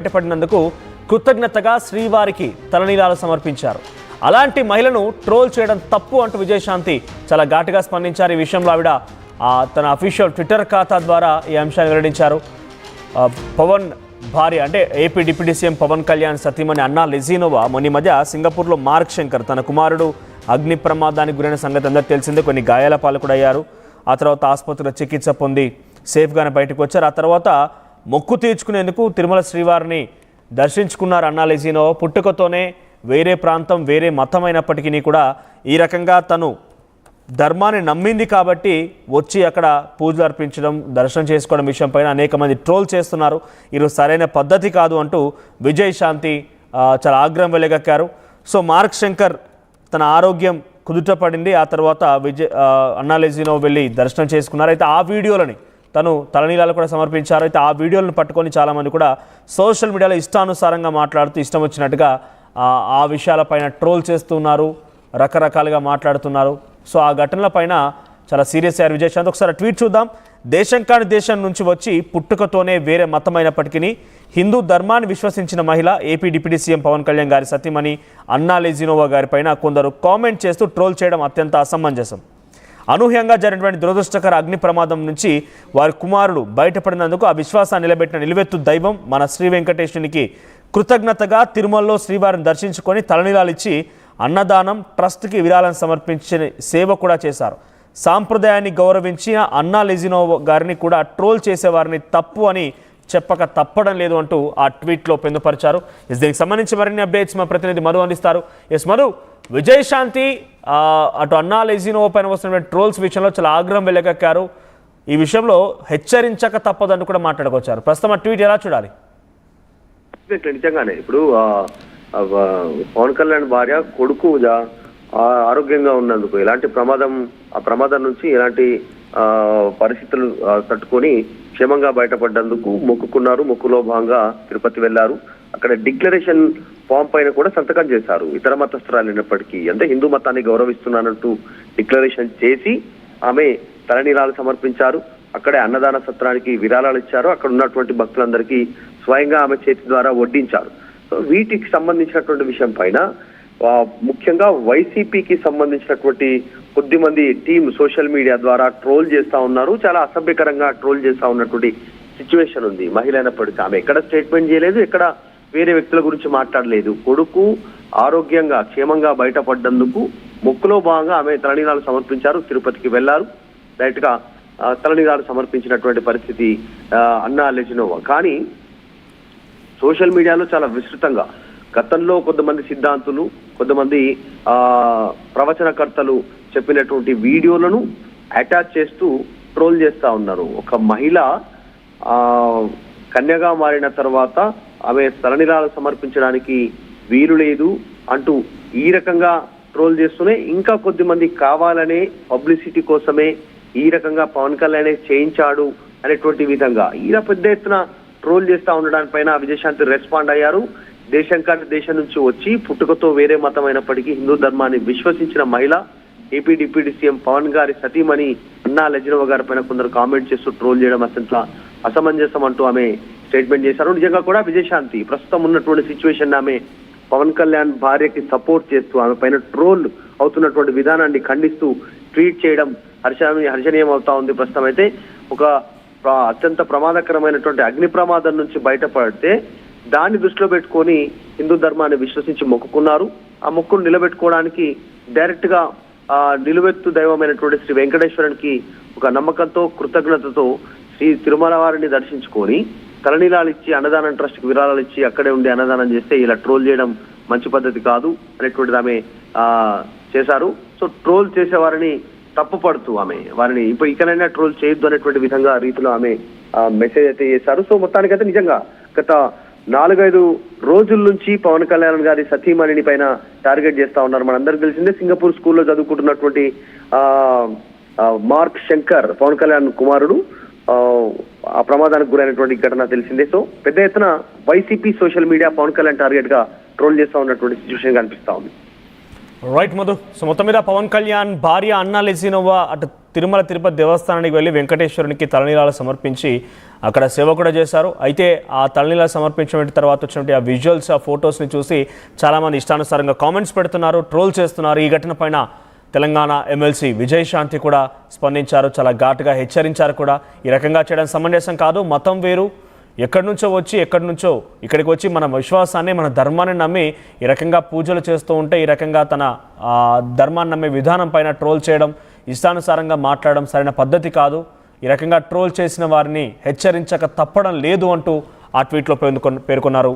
బయటపడినందుకు కృతజ్ఞతగా శ్రీవారికి తలనీలాలు సమర్పించారు. అలాంటి మహిళను ట్రోల్ చేయడం తప్పు అంటూ విజయశాంతి చాలా ఘాటుగా స్పందించారు. ఈ విషయంలో ఆవిడ తన అఫీషియల్ ట్విట్టర్ ఖాతా ద్వారా ఈ అంశాన్ని వెల్లడించారు. పవన్ భార్య అంటే AP deputy CM Pawan Kalyan సతీమణి అన్నా లెజినోవా మొన్న మధ్య సింగపూర్లో మార్క్ శంకర్ తన కుమారుడు అగ్ని ప్రమాదానికి గురైన సంగతి అందరికీ తెలిసిందే. కొన్ని గాయాల పాలు కూడా అయ్యారు. ఆ తర్వాత ఆసుపత్రిలో చికిత్స పొంది సేఫ్గానే బయటకు వచ్చారు. ఆ తర్వాత మొక్కు తీర్చుకునేందుకు తిరుమల శ్రీవారిని దర్శించుకున్నారు అన్నా లెజినోవా. పుట్టుకతోనే వేరే ప్రాంతం వేరే మతం అయినప్పటికీ కూడా ఈ రకంగా తను ధర్మాన్ని నమ్మింది కాబట్టి వచ్చి అక్కడ పూజలు అర్పించడం దర్శనం చేసుకోవడం విషయంపైన అనేక మంది ట్రోల్ చేస్తున్నారు. ఈరోజు సరైన పద్ధతి కాదు అంటూ విజయశాంతి చాలా ఆగ్రహం వెలగక్కారు. సో మార్క్ శంకర్ తన ఆరోగ్యం కుదుటపడింది. ఆ తర్వాత అన్నా లెజినోవా వెళ్ళి దర్శనం చేసుకున్నారు. అయితే ఆ వీడియోలని తను తలనీలాలు కూడా సమర్పించారు. అయితే ఆ వీడియోలను పట్టుకొని చాలామంది కూడా సోషల్ మీడియాలో ఇష్టానుసారంగా మాట్లాడుతూ ఇష్టం వచ్చినట్టుగా ఆ విషయాలపైన ట్రోల్ చేస్తున్నారు, రకరకాలుగా మాట్లాడుతున్నారు. సో ఆ ఘటనలపైన చాలా సీరియస్ అయ్యారు విజయశాంతి. ఒకసారి ట్వీట్ చూద్దాం. దేశం కాని దేశం నుంచి వచ్చి పుట్టుకతోనే వేరే మతమైనప్పటికీ హిందూ ధర్మాన్ని విశ్వసించిన మహిళ AP deputy CM Pawan Kalyan గారి సతీమణి అన్నా లెజినోవా గారిపైన కొందరు కామెంట్ చేస్తూ ట్రోల్ చేయడం అత్యంత అసమంజసం. అనూహ్యంగా జరిగినటువంటి దురదృష్టకర అగ్ని ప్రమాదం నుంచి వారి కుమారుడు బయటపడినందుకు ఆ విశ్వాసాన్ని నిలబెట్టిన నిలువెత్తు దైవం మన శ్రీ వెంకటేశ్వరునికి కృతజ్ఞతగా తిరుమలలో శ్రీవారిని దర్శించుకొని తలనీలాలు ఇచ్చి అన్నదానం ట్రస్ట్కి విరాళం సమర్పించిన సేవ కూడా చేశారు. సాంప్రదాయాన్ని గౌరవించిన అన్నా లెజినోవా గారిని కూడా ట్రోల్ చేసేవారిని తప్పు అని చెప్పక తప్పడం లేదు అంటూ ఆ ట్వీట్లో పొందుపరిచారు. దీనికి సంబంధించి మరిన్ని అప్డేట్స్ మా ప్రతినిధి మధు అందిస్తారు. మధు, విజయశాంతి అటు అన్నా లెజినోవా పైన వస్తున్న ట్రోల్స్ విషయంలో చాలా ఆగ్రహం వెలగక్కారు. ఈ విషయంలో హెచ్చరించక తప్పదని కూడా మాట్లాడుకొచ్చారు. ప్రస్తుతం ఆ ట్వీట్ ఎలా చూడాలి? నిజంగానే ఇప్పుడు పవన్ కళ్యాణ్ భార్య కొడుకు ఆరోగ్యంగా ఉన్నందుకు ఎలాంటి ప్రమాదం నుంచి ఎలాంటి పరిస్థితులు తట్టుకొని క్షేమంగా బయటపడ్డందుకు మొక్కుకున్నారు. మొక్కులో భాగంగా తిరుపతి వెళ్లారు. అక్కడ డిక్లరేషన్ ఫామ్ పైన కూడా సంతకం చేశారు. ఇతర మతస్థురాలైనప్పటికీ అంటే హిందూ మతాన్ని గౌరవిస్తున్నానంటూ డిక్లరేషన్ చేసి ఆమె తలనీలాలు సమర్పించారు. అక్కడే అన్నదాన సత్రానికి విరాళాలు ఇచ్చారు. అక్కడ ఉన్నటువంటి భక్తులందరికీ స్వయంగా ఆమె చేతి ద్వారా వడ్డించారు. సో వీటికి సంబంధించినటువంటి విషయం పైన ముఖ్యంగా వైసీపీకి సంబంధించినటువంటి కొద్దిమంది టీం సోషల్ మీడియా ద్వారా ట్రోల్ చేస్తా ఉన్నారు. చాలా అసభ్యకరంగా ట్రోల్ చేస్తా ఉన్నటువంటి సిచ్యువేషన్ ఉంది. మహిళ అయినప్పటికీ ఆమె ఎక్కడ స్టేట్మెంట్ చేయలేదు, ఎక్కడ వేరే వ్యక్తుల గురించి మాట్లాడలేదు. కొడుకు ఆరోగ్యంగా క్షేమంగా బయటపడ్డందుకు మొక్కులో భాగంగా ఆమె తలనీలాలు సమర్పించారు. తిరుపతికి వెళ్లారు. డైరెక్ట్ గా తలనీలాలు సమర్పించినటువంటి పరిస్థితి అన్నా లెజినోవా. కానీ సోషల్ మీడియాలో చాలా విస్తృతంగా గతంలో కొంతమంది సిద్ధాంతులు, కొంతమంది ప్రవచనకర్తలు చెప్పినటువంటి వీడియోలను అటాచ్ చేస్తూ ట్రోల్ చేస్తా ఉన్నారు. ఒక మహిళ కన్యగా మారిన తర్వాత ఆమె తలనీలాలు సమర్పించడానికి వీలు లేదు అంటూ ఈ రకంగా ట్రోల్ చేస్తూనే ఇంకా కొద్దిమంది కావాలనే పబ్లిసిటీ కోసమే ఈ రకంగా పవన్ కళ్యాణ్ చేయించాడు అనేటువంటి విధంగా ఇలా పెద్ద ఎత్తున ట్రోల్ చేస్తా ఉండడానిపైన విజయశాంతి రెస్పాండ్ అయ్యారు. దేశం కాని దేశం నుంచి వచ్చి పుట్టుకతో వేరే మతం అయినప్పటికీ హిందూ ధర్మాన్ని విశ్వసించిన మహిళ ఏపీ డిప్యూటీ సీఎం పవన్ గారి సతీమణి అన్నా లెజినోవా గారి పైన కొందరు కామెంట్ చేస్తూ ట్రోల్ చేయడం అసలు అసమంజసం అంటూ ఆమె స్టేట్మెంట్ చేశారు. నిజంగా కూడా విజయశాంతి ప్రస్తుతం ఉన్నటువంటి సిచ్యువేషన్ ఆమె పవన్ కళ్యాణ్ భార్యకి సపోర్ట్ చేస్తూ ఆమె పైన ట్రోల్ అవుతున్నటువంటి విధానాన్ని ఖండిస్తూ ట్వీట్ చేయడం హర్షణీయం అవుతా ఉంది. ప్రస్తుతం అయితే ఒక అత్యంత ప్రమాదకరమైనటువంటి అగ్ని ప్రమాదం నుంచి బయటపడితే దాన్ని దృష్టిలో పెట్టుకొని హిందూ ధర్మాన్ని విశ్వసించి మొక్కుకున్నారు. ఆ మొక్కును నిలబెట్టుకోవడానికి డైరెక్ట్ గా నిలువెత్తు దైవమైనటువంటి శ్రీ వెంకటేశ్వరునికి ఒక నమ్మకంతో కృతజ్ఞతతో శ్రీ తిరుమల వారిని దర్శించుకొని తలనీలాలు ఇచ్చి అన్నదానం ట్రస్ట్ కి విరాళాలు ఇచ్చి అక్కడే ఉండి అన్నదానం చేస్తే ఇలా ట్రోల్ చేయడం మంచి పద్ధతి కాదు అనేటువంటిది ఆమె చేశారు. సో ట్రోల్ చేసేవారిని తప్పుపడుతూ ఆమె వారిని ఇకనైనా ట్రోల్ చేయొద్దు అనేటువంటి విధంగా రీతిలో ఆమె మెసేజ్ అయితే చేశారు. సో మొత్తానికైతే నిజంగా గత 4-5 రోజుల నుంచి పవన్ కళ్యాణ్ గారి సతీమణిని పైన టార్గెట్ చేస్తా ఉన్నారు. మనందరికీ తెలిసిందే సింగపూర్ స్కూల్లో చదువుకుంటున్నటువంటి మార్క్ శంకర్ పవన్ కళ్యాణ్ కుమారుడు ఆ ప్రమాదానికి గురైనటువంటి ఘటన తెలిసిందే. సో పెద్ద ఎత్తున YCP social media Pawan Kalyan target గా ట్రోల్ చేస్తా ఉన్నటువంటి సిచ్యువేషన్ కనిపిస్తా ఉంది. రైట్ మధు. సో మొత్తం మీద పవన్ కళ్యాణ్ భార్య అన్నా లెజినోవా అటు తిరుమల తిరుపతి దేవస్థానానికి వెళ్ళి వెంకటేశ్వరునికి తలనీలాలు సమర్పించి అక్కడ సేవ కూడా చేశారు. అయితే ఆ తలనీలాలు సమర్పించిన తర్వాత వచ్చినటువంటి ఆ విజువల్స్, ఆ ఫొటోస్ని చూసి చాలామంది ఇష్టానుసారంగా కామెంట్స్ పెడుతున్నారు, ట్రోల్ చేస్తున్నారు. ఈ ఘటన పైన తెలంగాణ ఎమ్మెల్సీ విజయశాంతి కూడా స్పందించారు, చాలా ఘాటుగా హెచ్చరించారు కూడా. ఈ రకంగా చేయడం సమంజసం కాదు. మతం వేరు, ఎక్కడి నుంచో వచ్చి ఇక్కడికి వచ్చి మన విశ్వాసాన్ని, మన ధర్మాన్ని నమ్మి ఈ రకంగా పూజలు చేస్తూ ఉంటే, ఈ రకంగా తన ధర్మాన్ని నమ్మే విధానం పైన ట్రోల్ చేయడం, ఇష్టానుసారంగా మాట్లాడడం సరైన పద్ధతి కాదు. ఈ రకంగా ట్రోల్ చేసిన వారిని హెచ్చరించక తప్పడం లేదు అంటూ ఆ ట్వీట్లో పేర్కొన్నారు.